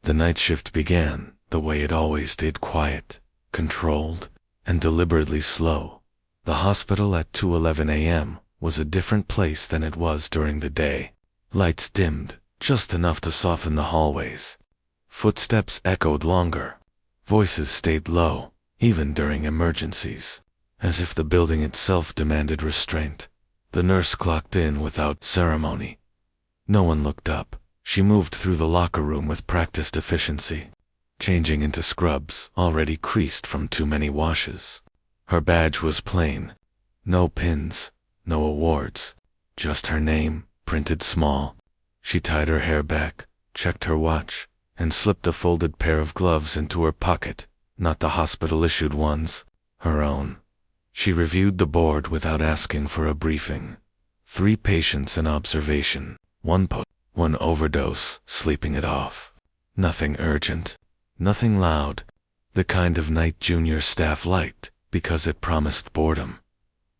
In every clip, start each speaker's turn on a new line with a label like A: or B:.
A: The night shift began, the way it always did, quiet, controlled, and deliberately slow. The hospital at 2:11 a.m. was a different place than it was during the day. Lights dimmed, just enough to soften the hallways. Footsteps echoed longer. Voices stayed low, even during emergencies, as if the building itself demanded restraint. The nurse clocked in without ceremony. No one looked up. She moved through the locker room with practiced efficiency, changing into scrubs already creased from too many washes. Her badge was plain. No pins, no awards, just her name, printed small. She tied her hair back, checked her watch, and slipped a folded pair of gloves into her pocket, not the hospital-issued ones, her own. She reviewed the board without asking for a briefing. 3 patients in observation, 1 overdose, sleeping it off. Nothing urgent, nothing loud, the kind of night junior staff liked because it promised boredom.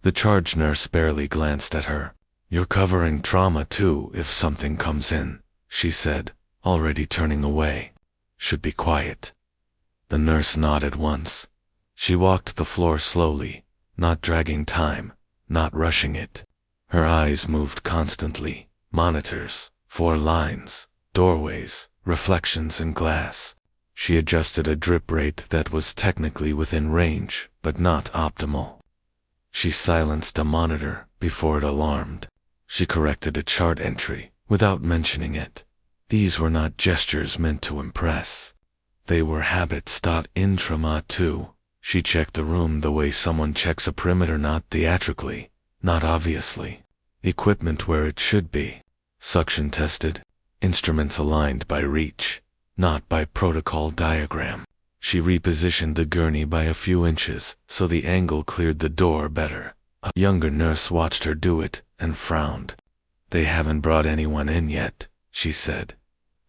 A: The charge nurse barely glanced at her. "You're covering trauma too if something comes in," she said, already turning away. "Should be quiet." The nurse nodded once. She walked the floor slowly, not dragging time, not rushing it. Her eyes moved constantly. Monitors, 4 lines, doorways, reflections in glass. She adjusted a drip rate that was technically within range, but not optimal. She silenced a monitor before it alarmed. She corrected a chart entry without mentioning it. These were not gestures meant to impress. They were habits. In trauma too. She checked the room the way someone checks a perimeter, not theatrically, not obviously. Equipment where it should be. Suction tested. Instruments aligned by reach, not by protocol diagram. She repositioned the gurney by a few inches so the angle cleared the door better. A younger nurse watched her do it and frowned. "They haven't brought anyone in yet," she said.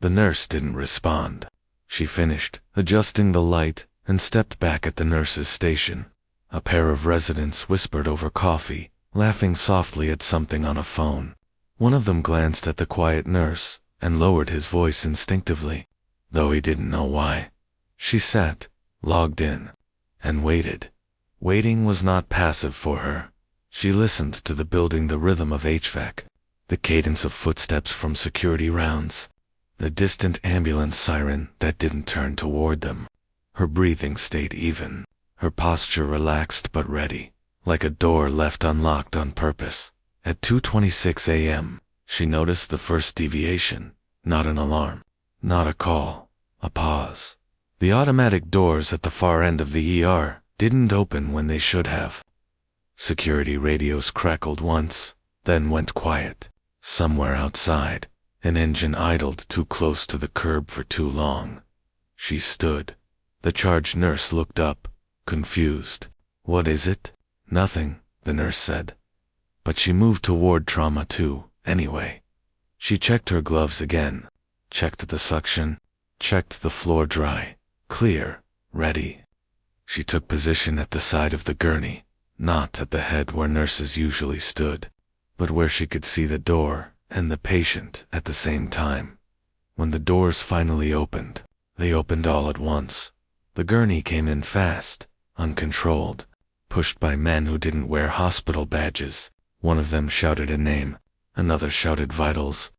A: The nurse didn't respond. She finished adjusting the light and stepped back at the nurse's station. A pair of residents whispered over coffee, laughing softly at something on a phone. One of them glanced at the quiet nurse and lowered his voice instinctively, though he didn't know why. She sat, logged in, and waited. Waiting was not passive for her. She listened to the building, the rhythm of HVAC, the cadence of footsteps from security rounds, the distant ambulance siren that didn't turn toward them. Her breathing stayed even, her posture relaxed but ready, like a door left unlocked on purpose. At 2:26 a.m., she noticed the first deviation, not an alarm, not a call, a pause. The automatic doors at the far end of the ER didn't open when they should have. Security radios crackled once, then went quiet. Somewhere outside, an engine idled too close to the curb for too long. She stood. The charge nurse looked up, confused. "What is it?" "Nothing," the nurse said. But she moved toward trauma too, anyway. She checked her gloves again, checked the suction, checked the floor dry, clear, ready. She took position at the side of the gurney, not at the head where nurses usually stood, but where she could see the door and the patient at the same time. When the doors finally opened, they opened all at once. The gurney came in fast, uncontrolled, pushed by men who didn't wear hospital badges. One of them shouted a name, another shouted vitals.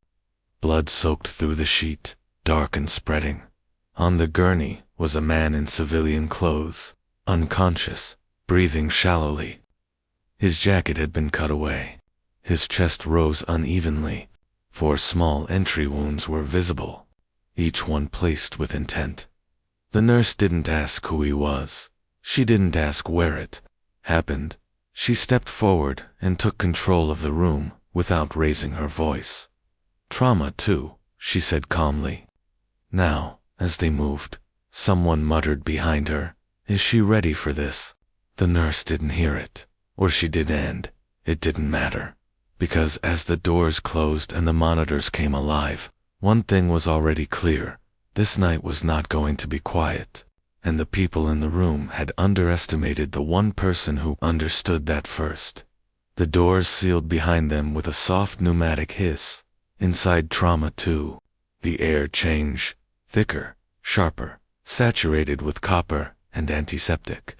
A: Blood soaked through the sheet, dark and spreading. On the gurney was a man in civilian clothes, unconscious, breathing shallowly. His jacket had been cut away. His chest rose unevenly. 4 small entry wounds were visible, each one placed with intent. The nurse didn't ask who he was. She didn't ask where it happened. She stepped forward and took control of the room without raising her voice. "Trauma too," she said calmly. Now, as they moved, someone muttered behind her, "Is she ready for this?" The nurse didn't hear it, or she did, and it didn't matter. Because as the doors closed and the monitors came alive, one thing was already clear. This night was not going to be quiet, and the people in the room had underestimated the one person who understood that first. The doors sealed behind them with a soft pneumatic hiss. Inside trauma too, the air changed, thicker, sharper, saturated with copper and antiseptic.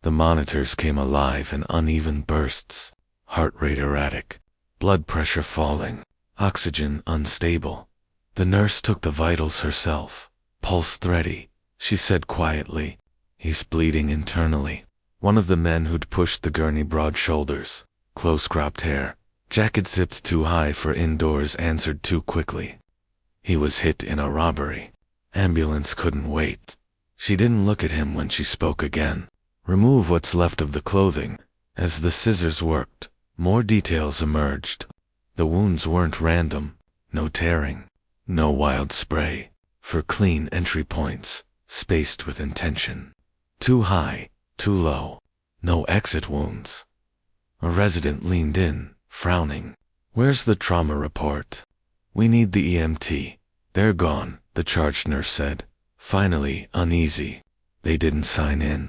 A: The monitors came alive in uneven bursts, heart rate erratic, blood pressure falling, oxygen unstable. The nurse took the vitals herself. Pulse thready, she said quietly. He's bleeding internally. One of the men who'd pushed the gurney, broad shoulders, close-cropped hair, jacket zipped too high for indoors, answered too quickly. He was hit in a robbery. Ambulance couldn't wait. She didn't look at him when she spoke again. Remove what's left of the clothing. As the scissors worked, more details emerged. The wounds weren't random. No tearing. No wild spray. For clean entry points, spaced with intention. Too high, too low. No exit wounds. A resident leaned in, frowning. Where's the trauma report? We need the EMT. They're gone, the charge nurse said, finally uneasy. They didn't sign in.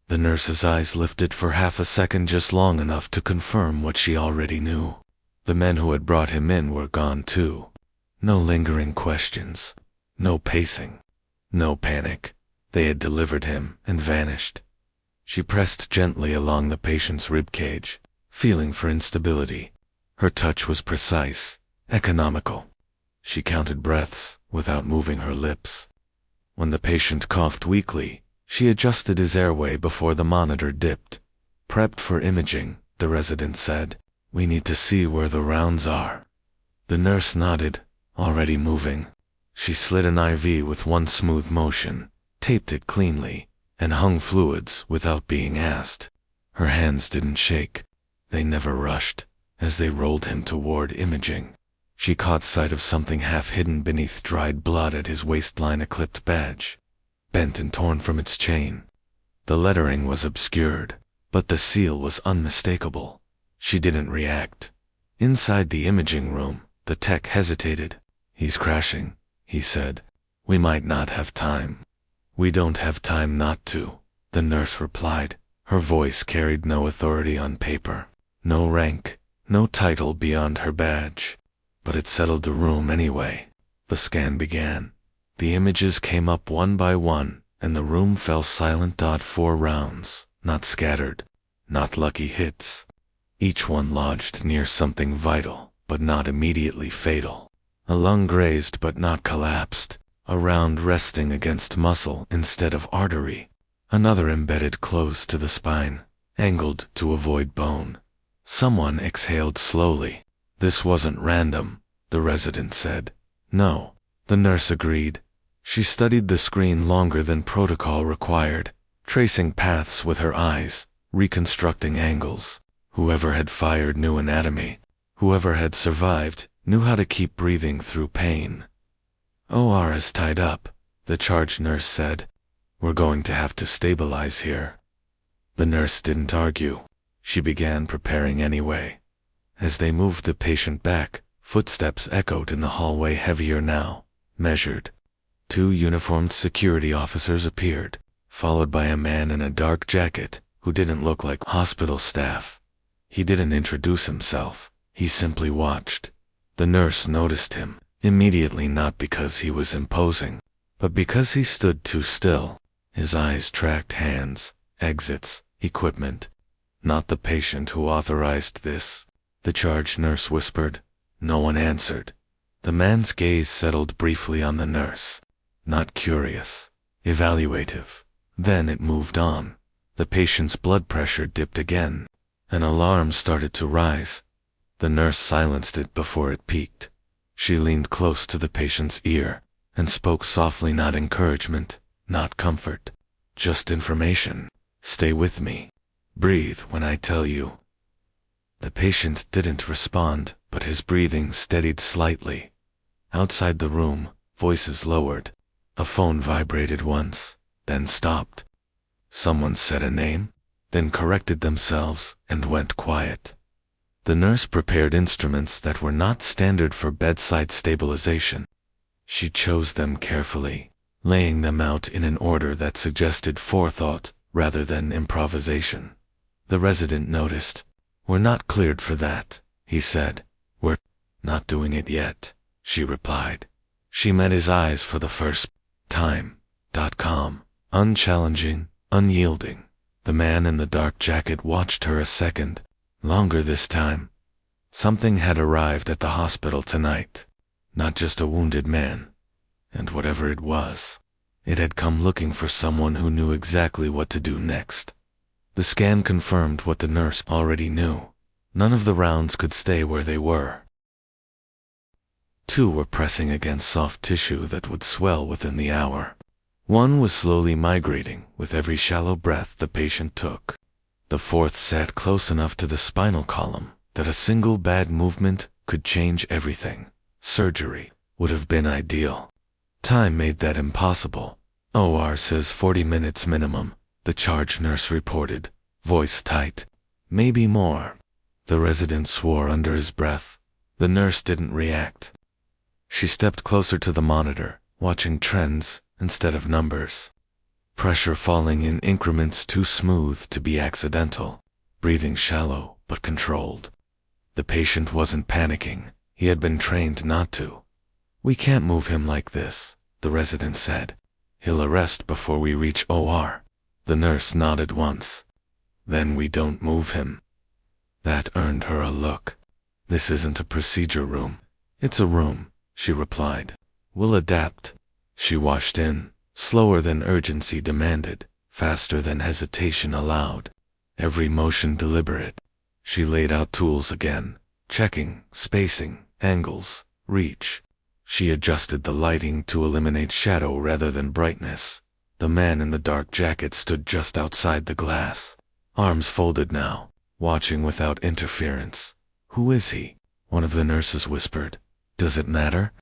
A: The nurse's eyes lifted for half a second, just long enough to confirm what she already knew. The men who had brought him in were gone too. No lingering questions. No pacing. No panic. They had delivered him and vanished. She pressed gently along the patient's ribcage, feeling for instability. Her touch was precise, economical. She counted breaths without moving her lips. When the patient coughed weakly, she adjusted his airway before the monitor dipped. Prepped for imaging, the resident said. We need to see where the rounds are. The nurse nodded, already moving. She slid an IV with one smooth motion, taped it cleanly, and hung fluids without being asked. Her hands didn't shake. They never rushed. As they rolled him toward imaging, she caught sight of something half hidden beneath dried blood at his waistline, a clipped badge, bent and torn from its chain. The lettering was obscured, but the seal was unmistakable. She didn't react. Inside the imaging room, the tech hesitated. He's crashing, he said. We might not have time. We don't have time not to, the nurse replied. Her voice carried no authority on paper, no rank, no title beyond her badge. But it settled the room anyway. The scan began. The images came up one by one, and the room fell silent. 4 rounds, not scattered, not lucky hits. Each one lodged near something vital, but not immediately fatal. A lung grazed but not collapsed. A round resting against muscle instead of artery. Another embedded close to the spine, angled to avoid bone. Someone exhaled slowly. This wasn't random, the resident said. No, the nurse agreed. She studied the screen longer than protocol required, tracing paths with her eyes, reconstructing angles. Whoever had fired knew anatomy. Whoever had survived knew how to keep breathing through pain. OR is tied up, the charge nurse said. We're going to have to stabilize here. The nurse didn't argue. She began preparing anyway. As they moved the patient back, footsteps echoed in the hallway, heavier now, measured. 2 uniformed security officers appeared, followed by a man in a dark jacket who didn't look like hospital staff. He didn't introduce himself. He simply watched. The nurse noticed him immediately, not because he was imposing, but because he stood too still. His eyes tracked hands, exits, equipment. Not the patient who authorized this, the charge nurse whispered. No one answered. The man's gaze settled briefly on the nurse. Not curious, evaluative. Then it moved on. The patient's blood pressure dipped again. An alarm started to rise. The nurse silenced it before it peaked. She leaned close to the patient's ear and spoke softly, not encouragement, not comfort, just information. Stay with me. Breathe when I tell you. The patient didn't respond, but his breathing steadied slightly. Outside the room, voices lowered. A phone vibrated once, then stopped. Someone said a name, then corrected themselves and went quiet. The nurse prepared instruments that were not standard for bedside stabilization. She chose them carefully, laying them out in an order that suggested forethought rather than improvisation. The resident noticed. We're not cleared for that, he said. We're not doing it yet, she replied. She met his eyes for the first time, Calm, unchallenging, unyielding. The man in the dark jacket watched her a second, longer this time. Something had arrived at the hospital tonight. Not just a wounded man. And whatever it was, it had come looking for someone who knew exactly what to do next. The scan confirmed what the nurse already knew. None of the rounds could stay where they were. 2 were pressing against soft tissue that would swell within the hour. 1 was slowly migrating with every shallow breath the patient took. The 4th sat close enough to the spinal column that a single bad movement could change everything. Surgery would have been ideal. Time made that impossible. OR says 40 minutes minimum, the charge nurse reported, voice tight. Maybe more. The resident swore under his breath. The nurse didn't react. She stepped closer to the monitor, watching trends instead of numbers. Pressure falling in increments too smooth to be accidental. Breathing shallow but controlled. The patient wasn't panicking. He had been trained not to. We can't move him like this, the resident said. He'll arrest before we reach OR. The nurse nodded once. Then we don't move him. That earned her a look. This isn't a procedure room. It's a room, she replied. We'll adapt. She washed in, slower than urgency demanded, faster than hesitation allowed. Every motion deliberate. She laid out tools again, checking, spacing, angles, reach. She adjusted the lighting to eliminate shadow rather than brightness. The man in the dark jacket stood just outside the glass, arms folded now, watching without interference. Who is he? One of the nurses whispered. Does it matter?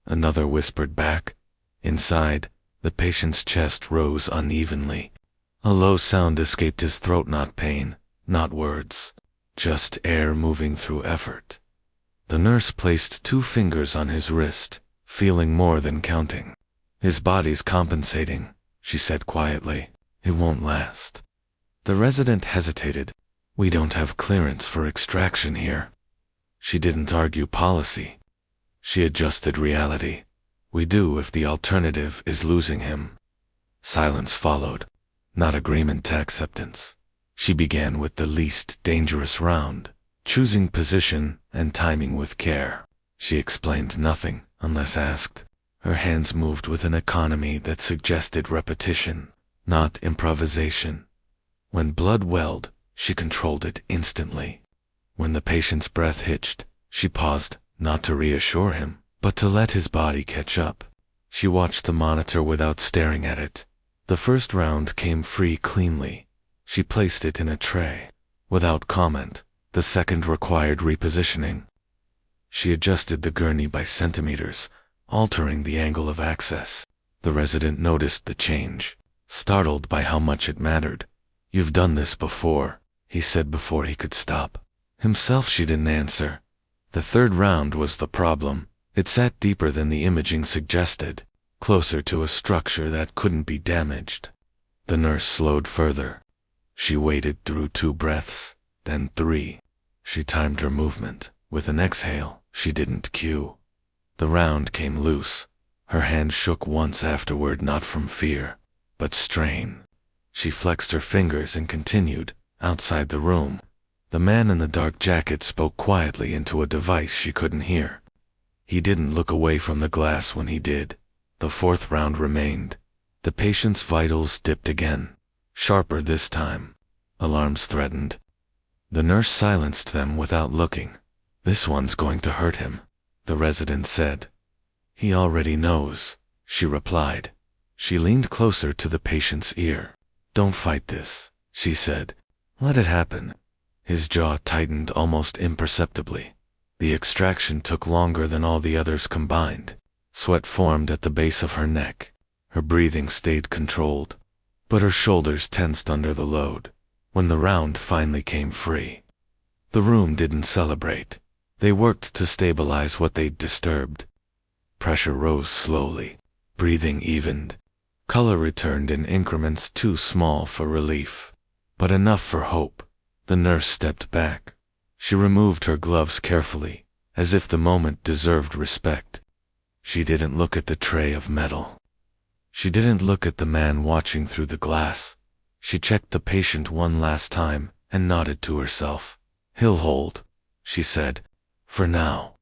A: Another whispered back. Inside, the patient's chest rose unevenly. A low sound escaped his throat, not pain, not words, just air moving through effort. The nurse placed 2 fingers on his wrist, feeling more than counting. His body's compensating, she said quietly. It won't last. The resident hesitated. We don't have clearance for extraction here. She didn't argue policy. She adjusted reality. We do if the alternative is losing him. Silence followed, not agreement to acceptance. She began with the least dangerous round, choosing position and timing with care. She explained nothing unless asked. Her hands moved with an economy that suggested repetition, not improvisation. When blood welled, she controlled it instantly. When the patient's breath hitched, she paused, not to reassure him, but to let his body catch up. She watched the monitor without staring at it. The first round came free cleanly. She placed it in a tray. Without comment, the second required repositioning. She adjusted the gurney by centimeters, altering the angle of access. The resident noticed the change, startled by how much it mattered. You've done this before, he said before he could stop. Himself she didn't answer. The third round was the problem. It sat deeper than the imaging suggested, closer to a structure that couldn't be damaged. The nurse slowed further. She waited through 2 breaths, then 3. She timed her movement. With an exhale, she didn't cue. The round came loose. Her hand shook once afterward, not from fear, but strain. She flexed her fingers and continued, outside the room. The man in the dark jacket spoke quietly into a device she couldn't hear. He didn't look away from the glass when he did. The 4th round remained. The patient's vitals dipped again, sharper this time. Alarms threatened. The nurse silenced them without looking. This one's going to hurt him, the resident said. He already knows, she replied. She leaned closer to the patient's ear. Don't fight this, she said. Let it happen. His jaw tightened almost imperceptibly. The extraction took longer than all the others combined. Sweat formed at the base of her neck. Her breathing stayed controlled, but her shoulders tensed under the load. When the round finally came free, the room didn't celebrate. They worked to stabilize what they'd disturbed. Pressure rose slowly. Breathing evened. Color returned in increments too small for relief, but enough for hope. The nurse stepped back. She removed her gloves carefully, as if the moment deserved respect. She didn't look at the tray of metal. She didn't look at the man watching through the glass. She checked the patient one last time and nodded to herself. "He'll hold," she said, "for now."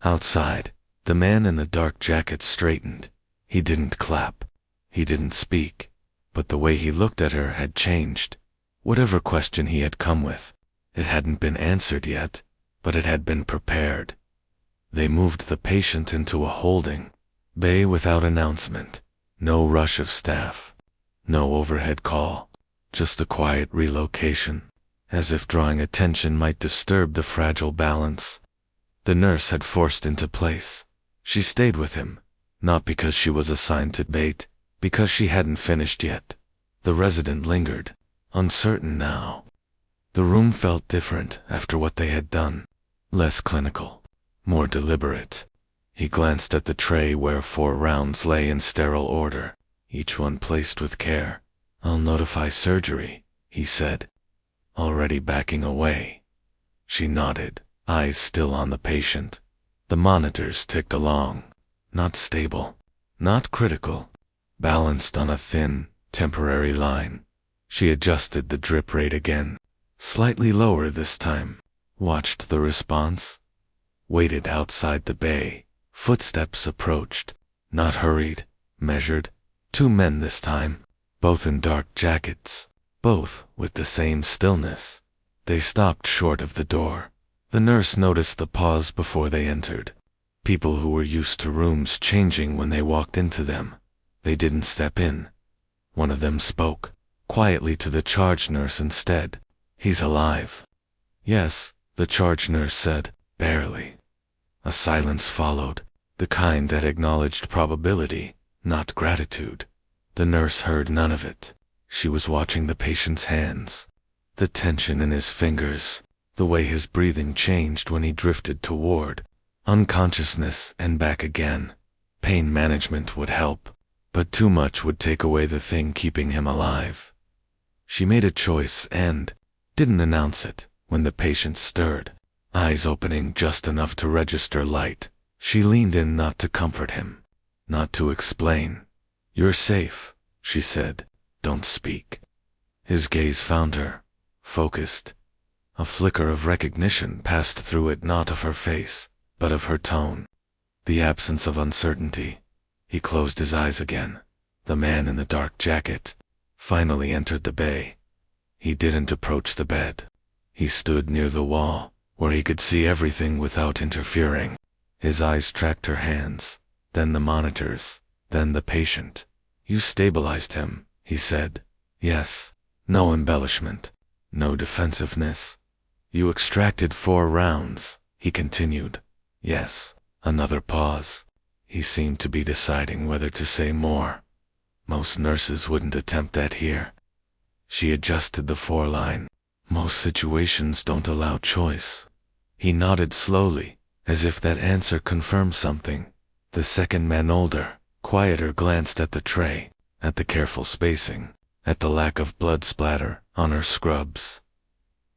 A: Outside, the man in the dark jacket straightened. He didn't clap. He didn't speak. But the way he looked at her had changed. Whatever question he had come with, it hadn't been answered yet, but it had been prepared. They moved the patient into a holding bay without announcement. No rush of staff. No overhead call. Just a quiet relocation, as if drawing attention might disturb the fragile balance. The nurse had forced into place. She stayed with him, not because she was assigned to bait, because she hadn't finished yet. The resident lingered, uncertain now. The room felt different after what they had done. Less clinical, more deliberate. He glanced at the tray where 4 rounds lay in sterile order, each one placed with care. "I'll notify surgery," he said, already backing away. She nodded, eyes still on the patient. The monitors ticked along, not stable, not critical, balanced on a thin, temporary line. She adjusted the drip rate again, slightly lower this time, watched the response, waited outside the bay. Footsteps approached, not hurried, measured. 2 men this time, both in dark jackets, both with the same stillness. They stopped short of the door. The nurse noticed the pause before they entered. People who were used to rooms changing when they walked into them. They didn't step in. One of them spoke, quietly to the charge nurse instead. "He's alive." "Yes," the charge nurse said, barely. A silence followed, the kind that acknowledged probability, not gratitude. The nurse heard none of it. She was watching the patient's hands, the tension in his fingers, the way his breathing changed when he drifted toward unconsciousness and back again. Pain management would help, but too much would take away the thing keeping him alive. She made a choice and didn't announce it when the patient stirred, eyes opening just enough to register light. She leaned in not to comfort him, not to explain. "You're safe," she said. "Don't speak." His gaze found her, focused. A flicker of recognition passed through it, not of her face, but of her tone. The absence of uncertainty. He closed his eyes again. The man in the dark jacket finally entered the bay. He didn't approach the bed. He stood near the wall, where he could see everything without interfering. His eyes tracked her hands, then the monitors, then the patient. "You stabilized him," he said. "Yes." No embellishment, no defensiveness. "You extracted 4 rounds, he continued. "Yes." Another pause. He seemed to be deciding whether to say more. Most nurses wouldn't attempt that here. She adjusted the 4-line. "Most situations don't allow choice." He nodded slowly, as if that answer confirmed something. The second man, older, quieter, glanced at the tray, at the careful spacing, at the lack of blood splatter on her scrubs.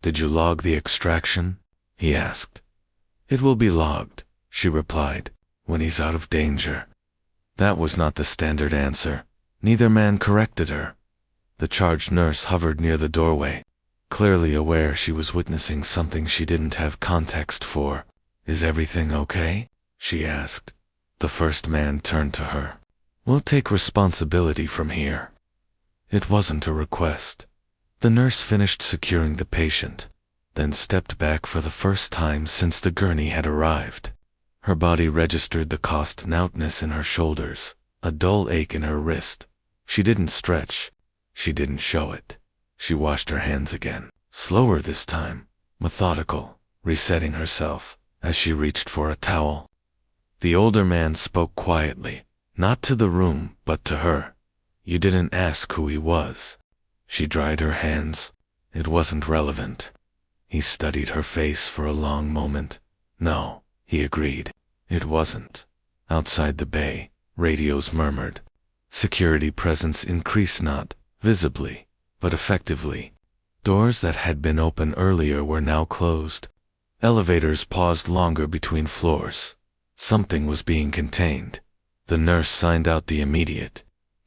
A: "Did you log the extraction?" he asked. "It will be logged," she replied, "when he's out of danger." That was not the standard answer. Neither man corrected her. The charge nurse hovered near the doorway, clearly aware she was witnessing something she didn't have context for. "Is everything okay?" she asked. The first man turned to her. "We'll take responsibility from here." It wasn't a request. The nurse finished securing the patient, then stepped back for the first time since the gurney had arrived. Her body registered the cost-noutness in her shoulders, a dull ache in her wrist. She didn't stretch. She didn't show it. She washed her hands again, slower this time, methodical, resetting herself as she reached for a towel. The older man spoke quietly, not to the room, but to her. "You didn't ask who he was." She dried her hands. It wasn't relevant. He studied her face for a long moment. "No," he agreed. It wasn't. Outside the bay, radios murmured. Security presence increased, not visibly, but effectively. Doors that had been open earlier were now closed. Elevators paused longer between floors. Something was being contained. The nurse signed out the immediate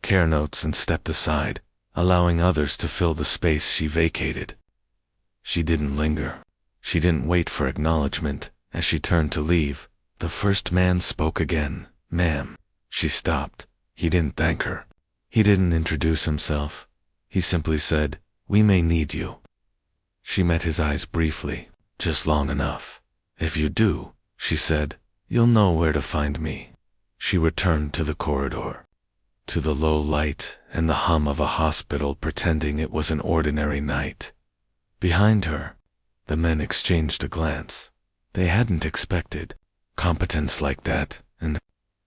A: care notes and stepped aside, allowing others to fill the space she vacated. She didn't linger. She didn't wait for acknowledgement. As she turned to leave, the first man spoke again. "Ma'am." She stopped. He didn't thank her. He didn't introduce himself. He simply said, "We may need you." She met his eyes briefly, just long enough. "If you do," she said, "you'll know where to find me." She returned to the corridor, to the low light and the hum of a hospital, pretending it was an ordinary night. Behind her, the men exchanged a glance. They hadn't expected competence like that, and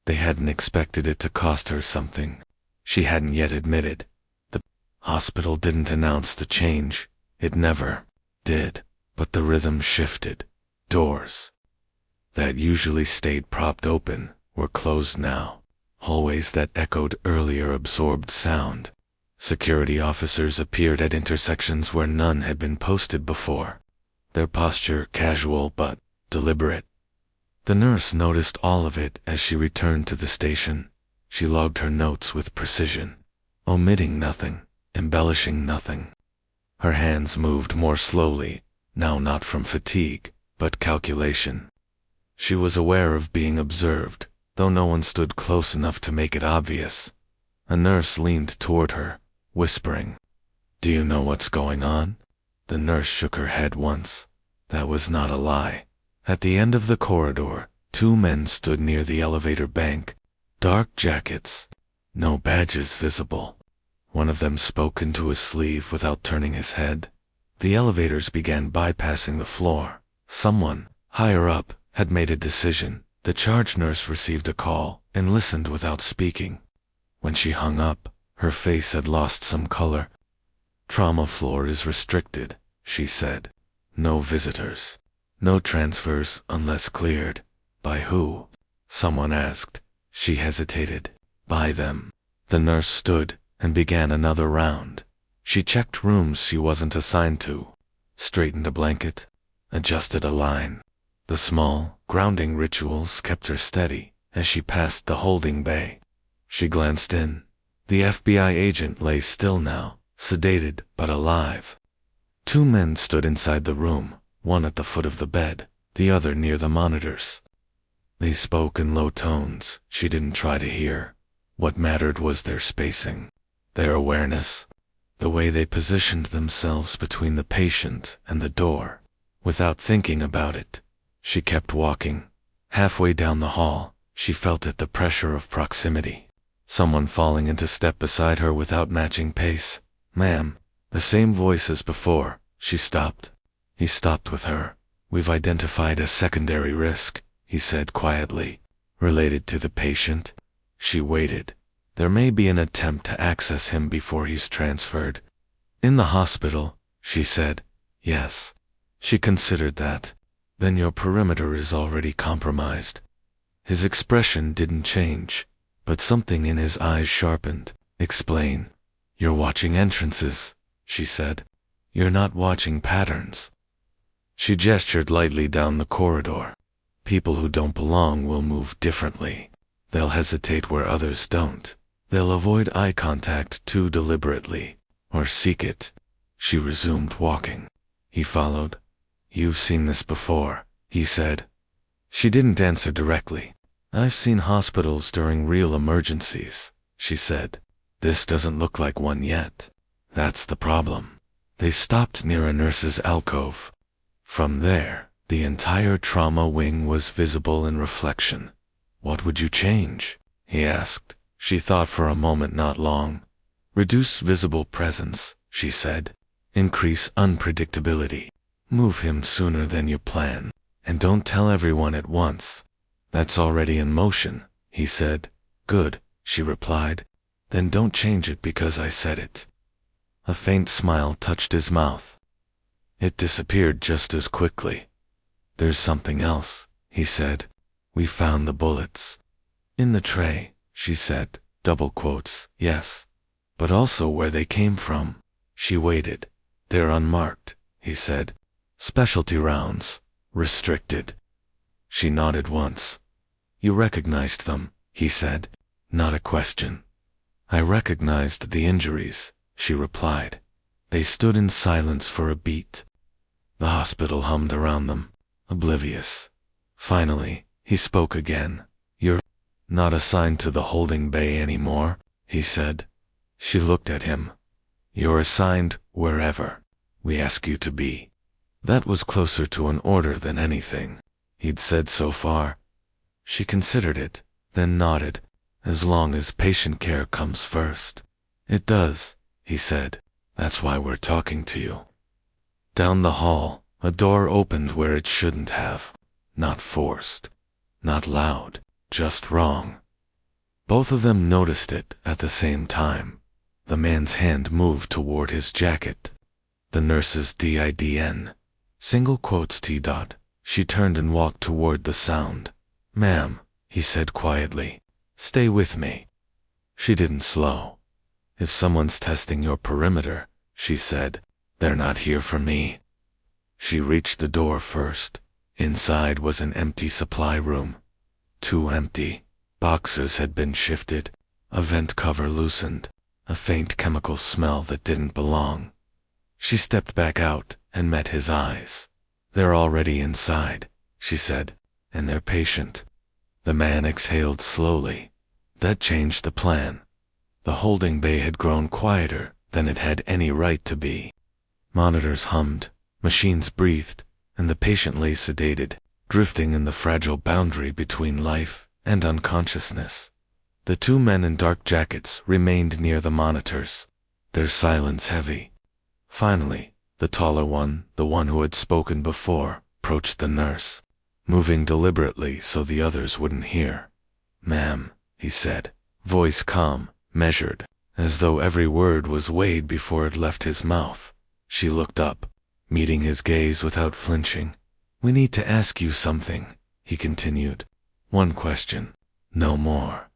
A: they hadn't expected it to cost her something she hadn't yet admitted. The hospital didn't announce the change. It never did, but the rhythm shifted. Doors that usually stayed propped open were closed now. Hallways that echoed earlier absorbed sound. Security officers appeared at intersections where none had been posted before, their posture casual but deliberate. The nurse noticed all of it as she returned to the station. She logged her notes with precision, omitting nothing, embellishing nothing. Her hands moved more slowly, now not from fatigue, but calculation. She was aware of being observed, though no one stood close enough to make it obvious. A nurse leaned toward her, whispering, "Do you know what's going on?" The nurse shook her head once. That was not a lie. At the end of the corridor, two men stood near the elevator bank, dark jackets, no badges visible. One of them spoke into his sleeve without turning his head. The elevators began bypassing the floor. Someone, higher up, had made a decision. The charge nurse received a call and listened without speaking. When she hung up, her face had lost some color. "Trauma floor is restricted," she said. "No visitors. No transfers unless cleared." "By who?" someone asked. She hesitated. "By them." The nurse stood and began another round. She checked rooms she wasn't assigned to, straightened a blanket, adjusted a line. The small, grounding rituals kept her steady as she passed the holding bay. She glanced in. The FBI agent lay still now, sedated but alive. Two men stood inside the room, one at the foot of the bed, the other near the monitors. They spoke in low tones she didn't try to hear. What mattered was their spacing, their awareness, the way they positioned themselves between the patient and the door. Without thinking about it, she kept walking. Halfway down the hall, she felt it, the pressure of proximity. Someone falling into step beside her without matching pace. "Ma'am." The same voice as before. She stopped. He stopped with her. "We've identified a secondary risk," he said quietly. "Related to the patient?" She waited. "There may be an attempt to access him before he's transferred." "In the hospital," she said. "Yes." She considered that. "Then your perimeter is already compromised." His expression didn't change, but something in his eyes sharpened. "Explain." "You're watching entrances," she said. "You're not watching patterns." She gestured lightly down the corridor. "People who don't belong will move differently. They'll hesitate where others don't. They'll avoid eye contact too deliberately, or seek it." She resumed walking. He followed. "You've seen this before," he said. She didn't answer directly. "I've seen hospitals during real emergencies," she said. "This doesn't look like one yet. That's the problem." They stopped near a nurse's alcove. From there, the entire trauma wing was visible in reflection. "What would you change?" he asked. She thought for a moment, not long. "Reduce visible presence," she said. "Increase unpredictability. Move him sooner than you plan. And don't tell everyone at once." "That's already in motion," he said. "Good," she replied. "Then don't change it because I said it." A faint smile touched his mouth. It disappeared just as quickly. "There's something else," he said. "We found the bullets." "In the tray," she said, double quotes. "Yes. But also where they came from." She waited. "They're unmarked," he said. "Specialty rounds. Restricted." She nodded once. "You recognized them," he said. "Not a question." I recognized the injuries, she replied. They stood in silence for a beat. The hospital hummed around them, oblivious. Finally, he spoke again. You're not assigned to the holding bay anymore, he said. She looked at him. You're assigned wherever we ask you to be. That was closer to an order than anything he'd said so far. She considered it, then nodded. As long as patient care comes first. It does, he said. That's why we're talking to you. Down the hall, a door opened where it shouldn't have. Not forced. Not loud. Just wrong. Both of them noticed it at the same time. The man's hand moved toward his jacket. The nurse's DIDN. Single quotes T. She turned and walked toward the sound. Ma'am, he said quietly. Stay with me. She didn't slow. If someone's testing your perimeter, she said, they're not here for me. She reached the door first. Inside was an empty supply room. Too empty. Boxers had been shifted. A vent cover loosened. A faint chemical smell that didn't belong. She stepped back out and met his eyes. They're already inside, she said, and they're patient. The man exhaled slowly. That changed the plan. The holding bay had grown quieter than it had any right to be. Monitors hummed, machines breathed, and the patient lay sedated, drifting in the fragile boundary between life and unconsciousness. The two men in dark jackets remained near the monitors, their silence heavy. Finally, the taller one, the one who had spoken before, approached the nurse, moving deliberately so the others wouldn't hear. Ma'am, he said, voice calm, measured, as though every word was weighed before it left his mouth. She looked up, meeting his gaze without flinching. We need to ask you something, he continued. One question, no more.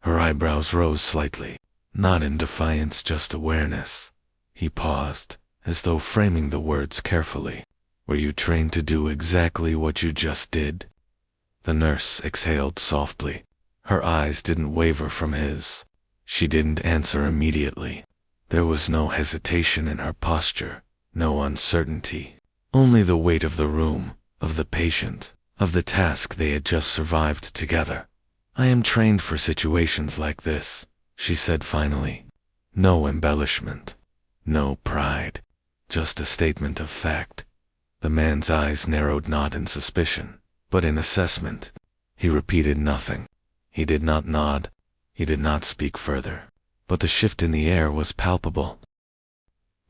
A: Her eyebrows rose slightly, not in defiance, just awareness. He paused, as though framing the words carefully. Were you trained to do exactly what you just did? The nurse exhaled softly. Her eyes didn't waver from his. She didn't answer immediately. There was no hesitation in her posture, no uncertainty. Only the weight of the room, of the patient, of the task they had just survived together. I am trained for situations like this, she said finally. No embellishment. No pride. Just a statement of fact. The man's eyes narrowed not in suspicion, but in assessment. He repeated nothing. He did not nod. He did not speak further. But the shift in the air was palpable.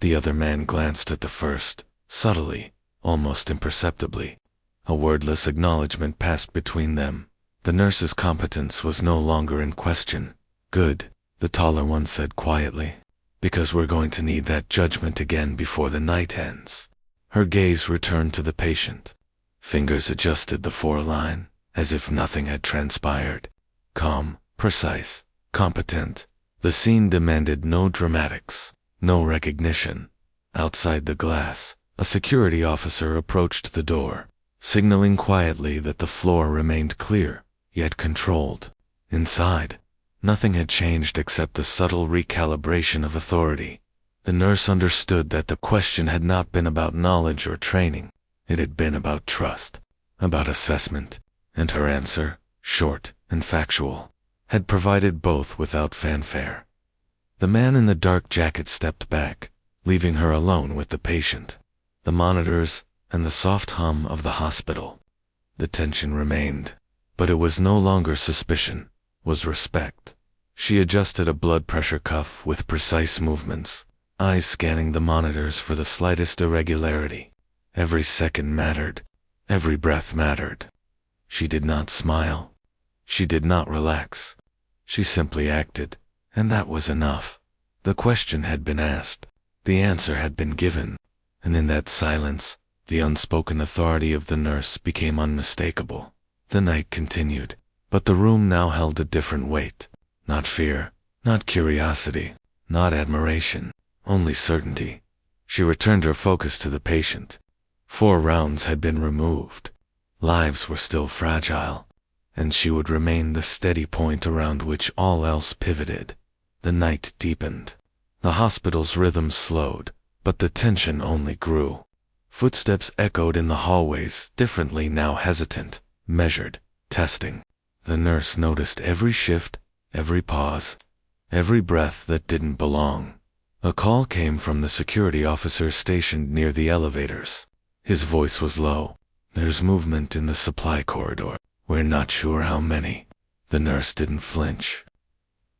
A: The other man glanced at the first, subtly, almost imperceptibly. A wordless acknowledgement passed between them. The nurse's competence was no longer in question. Good, the taller one said quietly. Because we're going to need that judgment again before the night ends. Her gaze returned to the patient. Fingers adjusted the foreline, as if nothing had transpired. Calm, precise, competent. The scene demanded no dramatics, no recognition. Outside the glass, a security officer approached the door, signaling quietly that the floor remained clear, yet controlled. Inside, nothing had changed except the subtle recalibration of authority. The nurse understood that the question had not been about knowledge or training. It had been about trust, about assessment, and her answer, short and factual, had provided both without fanfare. The man in the dark jacket stepped back, leaving her alone with the patient, the monitors, and the soft hum of the hospital. The tension remained, but it was no longer suspicion, was respect. She adjusted a blood pressure cuff with precise movements, eyes scanning the monitors for the slightest irregularity. Every second mattered. Every breath mattered. She did not smile. She did not relax. She simply acted, and that was enough. The question had been asked. The answer had been given, and in that silence, the unspoken authority of the nurse became unmistakable. The night continued, but the room now held a different weight. Not fear, not curiosity, not admiration, only certainty. She returned her focus to the patient. 4 rounds had been removed. Lives were still fragile, and she would remain the steady point around which all else pivoted. The night deepened. The hospital's rhythm slowed, but the tension only grew. Footsteps echoed in the hallways, differently now, hesitant, measured, testing. The nurse noticed every shift, every pause, every breath that didn't belong. A call came from the security officer stationed near the elevators. His voice was low. "There's movement in the supply corridor. We're not sure how many." The nurse didn't flinch.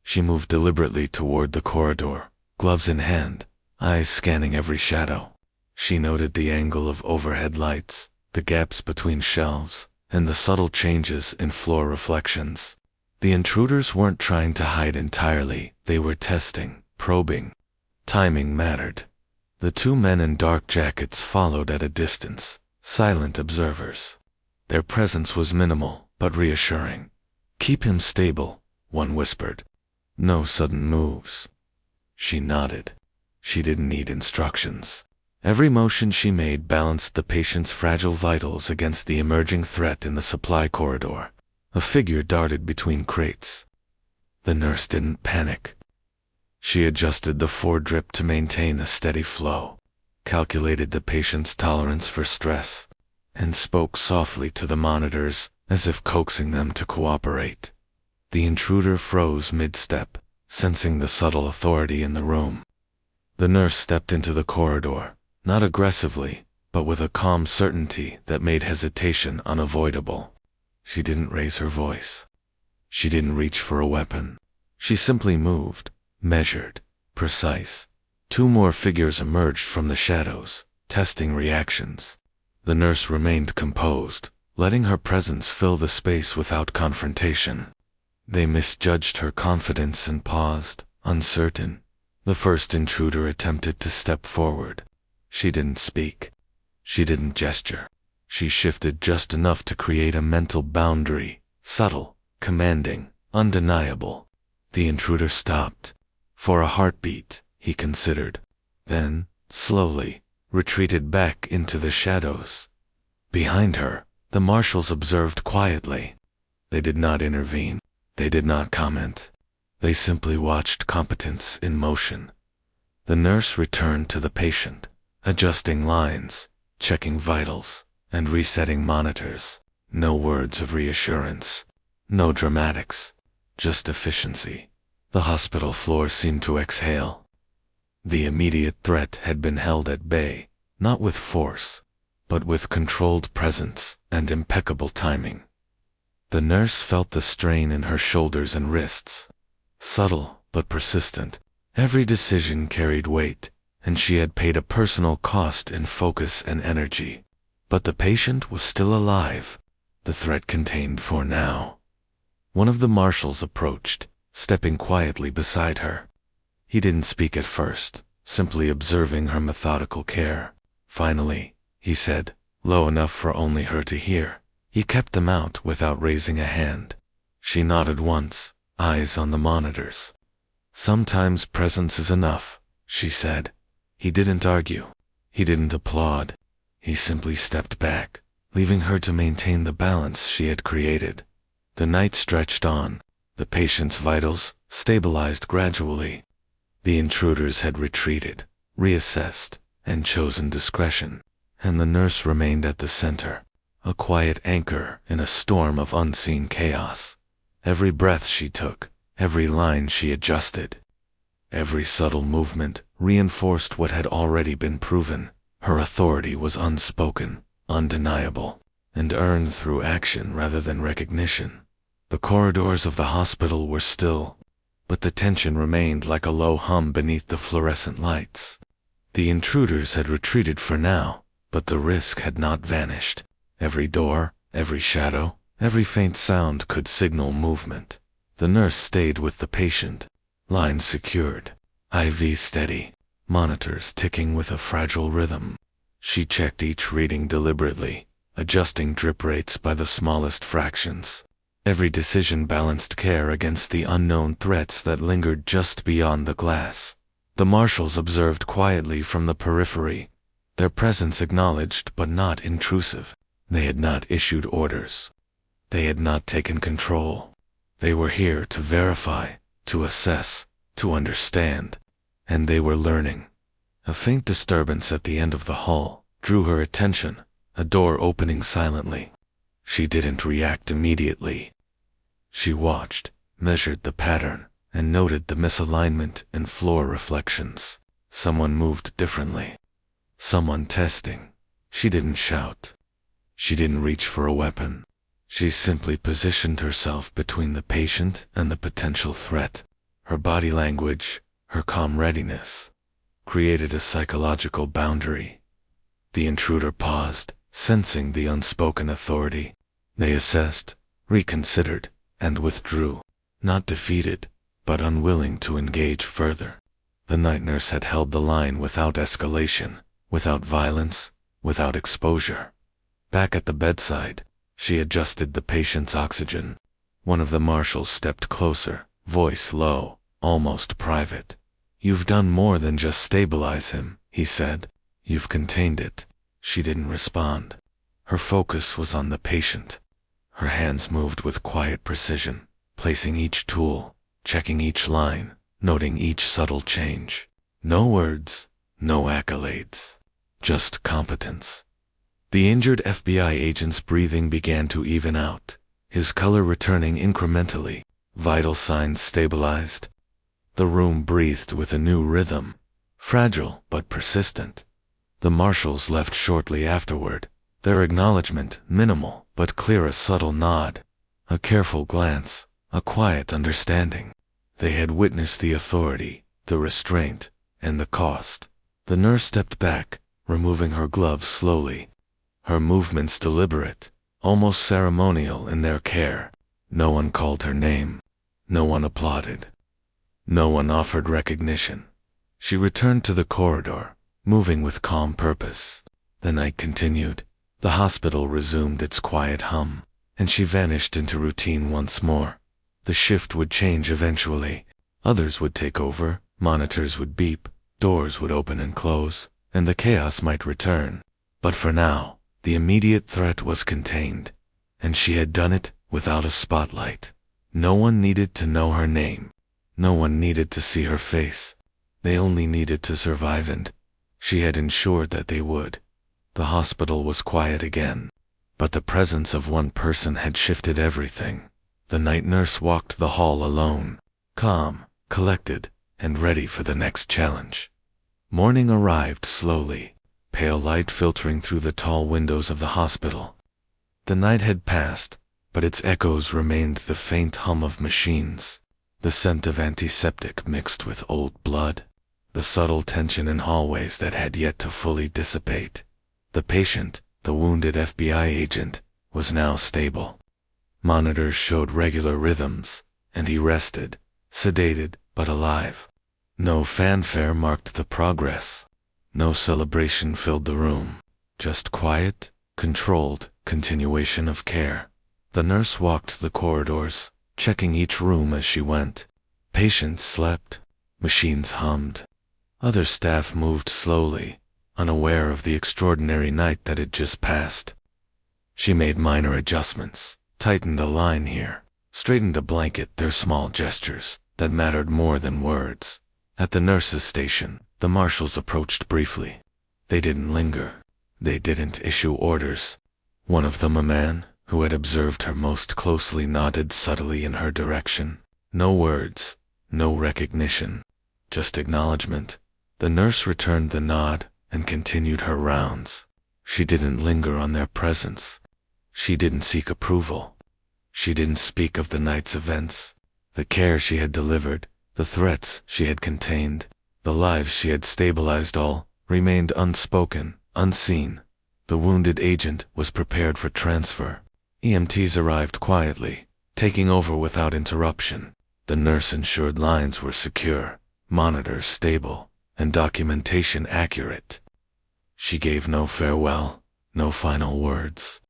A: She moved deliberately toward the corridor, gloves in hand, eyes scanning every shadow. She noted the angle of overhead lights, the gaps between shelves, and the subtle changes in floor reflections. The intruders weren't trying to hide entirely, they were testing, probing. Timing mattered. The two men in dark jackets followed at a distance, silent observers. Their presence was minimal, but reassuring. "Keep him stable," one whispered. "No sudden moves." She nodded. She didn't need instructions. Every motion she made balanced the patient's fragile vitals against the emerging threat in the supply corridor. A figure darted between crates. The nurse didn't panic. She adjusted the foredrip to maintain a steady flow, calculated the patient's tolerance for stress, and spoke softly to the monitors, as if coaxing them to cooperate. The intruder froze mid-step, sensing the subtle authority in the room. The nurse stepped into the corridor, not aggressively, but with a calm certainty that made hesitation unavoidable. She didn't raise her voice. She didn't reach for a weapon. She simply moved, measured, precise. Two more figures emerged from the shadows, testing reactions. The nurse remained composed, letting her presence fill the space without confrontation. They misjudged her confidence and paused, uncertain. The first intruder attempted to step forward. She didn't speak. She didn't gesture. She shifted just enough to create a mental boundary, subtle, commanding, undeniable. The intruder stopped. For a heartbeat, he considered. Then, slowly, retreated back into the shadows. Behind her, the marshals observed quietly. They did not intervene. They did not comment. They simply watched competence in motion. The nurse returned to the patient, adjusting lines, checking vitals, and resetting monitors. No words of reassurance. No dramatics. Just efficiency. The hospital floor seemed to exhale. The immediate threat had been held at bay, not with force, but with controlled presence and impeccable timing. The nurse felt the strain in her shoulders and wrists. Subtle, but persistent. Every decision carried weight, and she had paid a personal cost in focus and energy. But the patient was still alive. The threat contained for now. One of the marshals approached, stepping quietly beside her. He didn't speak at first, simply observing her methodical care. Finally, he said, low enough for only her to hear. He kept them out without raising a hand. She nodded once, eyes on the monitors. "Sometimes presence is enough," she said. He didn't argue. He didn't applaud. He simply stepped back, leaving her to maintain the balance she had created. The night stretched on. The patient's vitals stabilized gradually. The intruders had retreated, reassessed, and chosen discretion, and the nurse remained at the center, a quiet anchor in a storm of unseen chaos. Every breath she took, every line she adjusted, every subtle movement reinforced what had already been proven. Her authority was unspoken, undeniable, and earned through action rather than recognition. The corridors of the hospital were still, but the tension remained like a low hum beneath the fluorescent lights. The intruders had retreated for now, but the risk had not vanished. Every door, every shadow, every faint sound could signal movement. The nurse stayed with the patient, lines secured, IV steady, monitors ticking with a fragile rhythm. She checked each reading deliberately, adjusting drip rates by the smallest fractions. Every decision balanced care against the unknown threats that lingered just beyond the glass. The marshals observed quietly from the periphery, their presence acknowledged but not intrusive. They had not issued orders. They had not taken control. They were here to verify, to assess, to understand, and they were learning. A faint disturbance at the end of the hall drew her attention, a door opening silently. She didn't react immediately. She watched, measured the pattern, and noted the misalignment in floor reflections. Someone moved differently. Someone testing. She didn't shout. She didn't reach for a weapon. She simply positioned herself between the patient and the potential threat. Her body language, her calm readiness, created a psychological boundary. The intruder paused, sensing the unspoken authority. They assessed, reconsidered, and withdrew, not defeated, but unwilling to engage further. The night nurse had held the line without escalation, without violence, without exposure. Back at the bedside, she adjusted the patient's oxygen. One of the marshals stepped closer, voice low, almost private. "You've done more than just stabilize him," he said. "You've contained it." She didn't respond. Her focus was on the patient. Her hands moved with quiet precision, placing each tool, checking each line, noting each subtle change. No words, no accolades, just competence. The injured FBI agent's breathing began to even out, his color returning incrementally, vital signs stabilized. The room breathed with a new rhythm, fragile but persistent. The marshals left shortly afterward, their acknowledgement minimal but clear, a subtle nod, a careful glance, a quiet understanding. They had witnessed the authority, the restraint, and the cost. The nurse stepped back, removing her gloves slowly, her movements deliberate, almost ceremonial in their care. No one called her name. No one applauded. No one offered recognition. She returned to the corridor, moving with calm purpose. The night continued. The hospital resumed its quiet hum, and she vanished into routine once more. The shift would change eventually. Others would take over, monitors would beep, doors would open and close, and the chaos might return. But for now, the immediate threat was contained, and she had done it without a spotlight. No one needed to know her name. No one needed to see her face. They only needed to survive, and she had ensured that they would. The hospital was quiet again, but the presence of one person had shifted everything. The night nurse walked the hall alone, calm, collected, and ready for the next challenge. Morning arrived slowly, pale light filtering through the tall windows of the hospital. The night had passed, but its echoes remained, the faint hum of machines, the scent of antiseptic mixed with old blood, the subtle tension in hallways that had yet to fully dissipate. The patient, the wounded FBI agent, was now stable. Monitors showed regular rhythms, and he rested, sedated but alive. No fanfare marked the progress. No celebration filled the room. Just quiet, controlled continuation of care. The nurse walked the corridors, checking each room as she went. Patients slept. Machines hummed. Other staff moved slowly, unaware of the extraordinary night that had just passed. She made minor adjustments, tightened a line here, straightened a blanket, their small gestures that mattered more than words. At the nurse's station, the marshals approached briefly. They didn't linger. They didn't issue orders. One of them, a man who had observed her most closely, nodded subtly in her direction. No words, no recognition, just acknowledgement. The nurse returned the nod and continued her rounds. She didn't linger on their presence. She didn't seek approval. She didn't speak of the night's events, the care she had delivered, the threats she had contained, the lives she had stabilized. All remained unspoken, unseen. The wounded agent was prepared for transfer. EMTs arrived quietly, taking over without interruption. The nurse ensured lines were secure, monitors stable, and documentation accurate. She gave no farewell, no final words.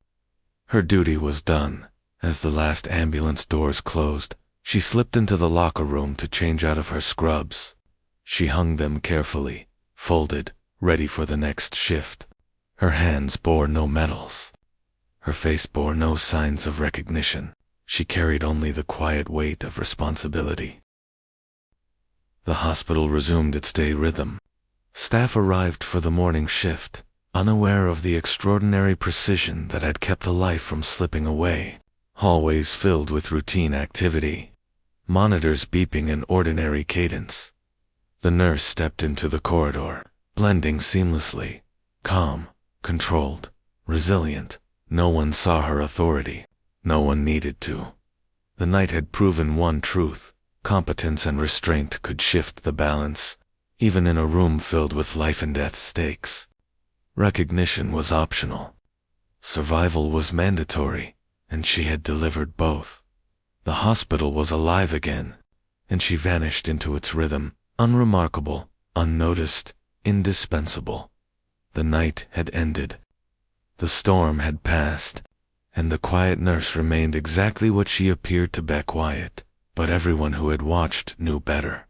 A: Her duty was done. As the last ambulance doors closed, she slipped into the locker room to change out of her scrubs. She hung them carefully, folded, ready for the next shift. Her hands bore no medals. Her face bore no signs of recognition. She carried only the quiet weight of responsibility. The hospital resumed its day rhythm. Staff arrived for the morning shift, unaware of the extraordinary precision that had kept a life from slipping away. Hallways filled with routine activity. Monitors beeping in ordinary cadence. The nurse stepped into the corridor, blending seamlessly. Calm, controlled, resilient. No one saw her authority. No one needed to. The night had proven one truth: competence and restraint could shift the balance, even in a room filled with life and death stakes. Recognition was optional. Survival was mandatory, and she had delivered both. The hospital was alive again, and she vanished into its rhythm, unremarkable, unnoticed, indispensable. The night had ended. The storm had passed, and the quiet nurse remained exactly what she appeared to be: quiet. But everyone who had watched knew better.